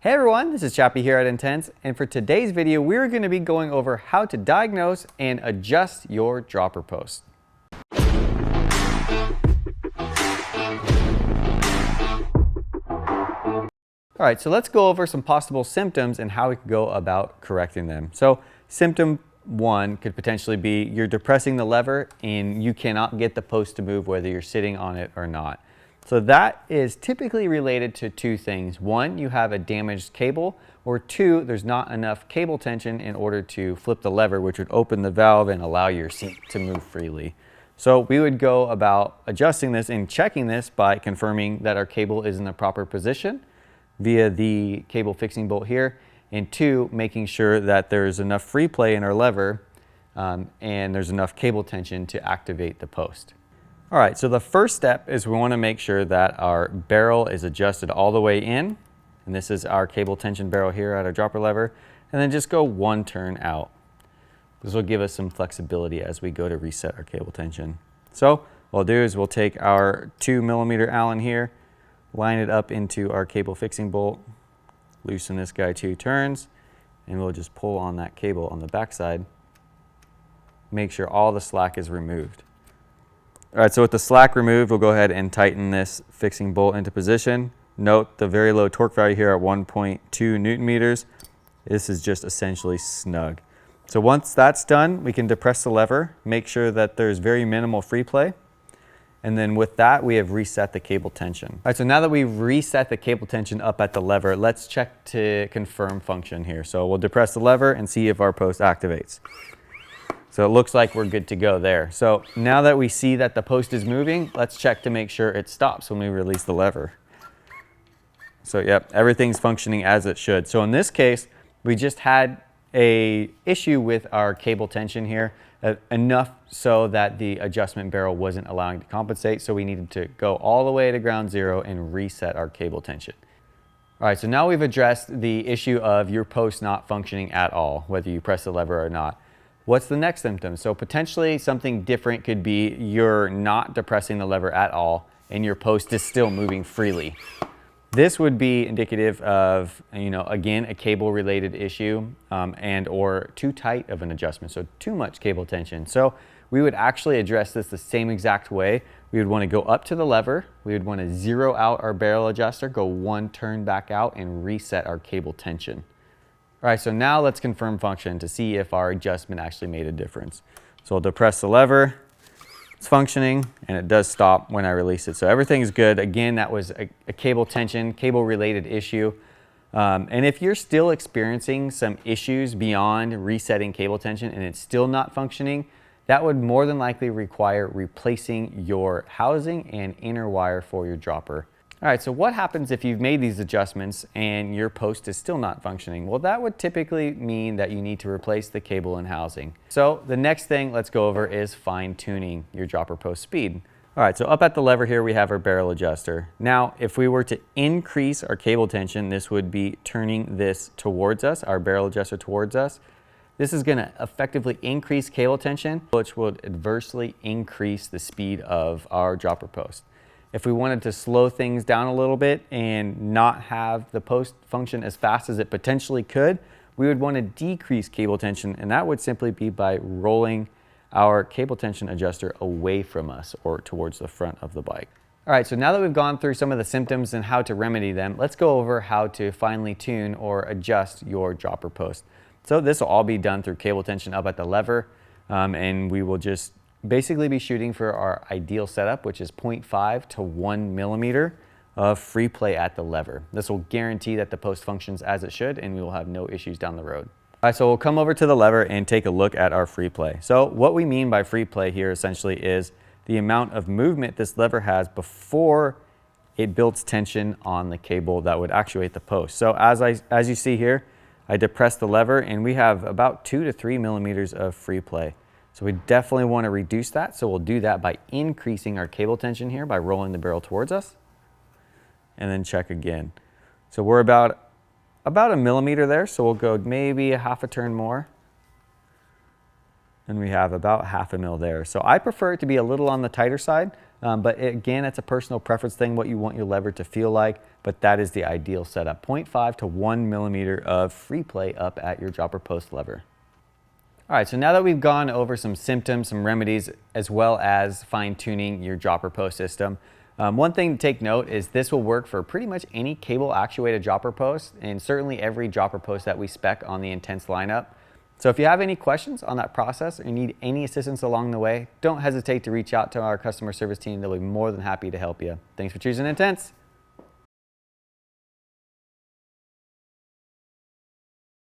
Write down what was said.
Hey everyone, this is Chappie here at Intense, and for today's video we're going to be going over how to diagnose and adjust your dropper post. Alright, so let's go over some possible symptoms and how we can go about correcting them. So symptom 1 could potentially be you're depressing the lever and you cannot get the post to move whether you're sitting on it or not. So that is typically related to two things. One, you have a damaged cable, or two, there's not enough cable tension in order to flip the lever, which would open the valve and allow your seat to move freely. So we would go about adjusting this and checking this by confirming that our cable is in the proper position via the cable fixing bolt here, and two, making sure that there's enough free play in our lever and there's enough cable tension to activate the post. All right, so the first step is we want to make sure that our barrel is adjusted all the way in, and this is our cable tension barrel here at our dropper lever, and then just go one turn out. This will give us some flexibility as we go to reset our cable tension. So what we'll do is we'll take our 2mm Allen here, line it up into our cable fixing bolt, loosen this guy 2 turns, and we'll just pull on that cable on the back side. Make sure all the slack is removed. All right, so with the slack removed, we'll go ahead and tighten this fixing bolt into position. Note the very low torque value here at 1.2 Newton meters. This is just essentially snug. So once that's done, we can depress the lever, make sure that there's very minimal free play. And then with that, we have reset the cable tension. All right, so now that we've reset the cable tension up at the lever, let's check to confirm function here. So we'll depress the lever and see if our post activates. So it looks like we're good to go there. So now that we see that the post is moving, let's check to make sure it stops when we release the lever. So yep, everything's functioning as it should. So in this case, we just had an issue with our cable tension here, enough so that the adjustment barrel wasn't allowing to compensate. So we needed to go all the way to ground zero and reset our cable tension. All right, so now we've addressed the issue of your post not functioning at all, whether you press the lever or not. What's the next symptom? So potentially something different could be you're not depressing the lever at all and your post is still moving freely. This would be indicative of, again, a cable related issue and or too tight of an adjustment, so too much cable tension. So we would actually address this the same exact way. We would want to go up to the lever, we would want to zero out our barrel adjuster, go one turn back out and reset our cable tension. All right, so now let's confirm function to see if our adjustment actually made a difference. So I'll depress the lever, it's functioning, and it does stop when I release it. So everything's good. Again, that was a cable tension, cable related issue. And if you're still experiencing some issues beyond resetting cable tension and it's still not functioning, that would more than likely require replacing your housing and inner wire for your dropper. All right, so what happens if you've made these adjustments and your post is still not functioning? Well, that would typically mean that you need to replace the cable and housing. So the next thing let's go over is fine tuning your dropper post speed. All right, so up at the lever here, we have our barrel adjuster. Now, if we were to increase our cable tension, this would be turning this towards us, our barrel adjuster towards us. This is gonna effectively increase cable tension, which would adversely increase the speed of our dropper post. If we wanted to slow things down a little bit and not have the post function as fast as it potentially could, we would want to decrease cable tension, and that would simply be by rolling our cable tension adjuster away from us or towards the front of the bike. All right, so now that we've gone through some of the symptoms and how to remedy them, let's go over how to finely tune or adjust your dropper post. So this will all be done through cable tension up at the lever, and we will just basically be shooting for our ideal setup, which is 0.5 to 1 millimeter of free play at the lever. This will guarantee that the post functions as it should and we will have no issues down the road. All right, so we'll come over to the lever and take a look at our free play. So what we mean by free play here essentially is the amount of movement this lever has before it builds tension on the cable that would actuate the post. So as you see here, I depress the lever and we have about 2 to 3 millimeters of free play. So we definitely want to reduce that. So we'll do that by increasing our cable tension here by rolling the barrel towards us and then check again. So we're about a millimeter there. So we'll go maybe a half a turn more. And we have about 1/2 mil there. So I prefer it to be a little on the tighter side, but again, it's a personal preference thing, what you want your lever to feel like, but that is the ideal setup. 0.5 to 1 millimeter of free play up at your dropper post lever. All right, so now that we've gone over some symptoms, some remedies, as well as fine-tuning your dropper post system, one thing to take note is this will work for pretty much any cable actuated dropper post, and certainly every dropper post that we spec on the Intense lineup. So if you have any questions on that process or need any assistance along the way, don't hesitate to reach out to our customer service team. They'll be more than happy to help you. Thanks for choosing Intense.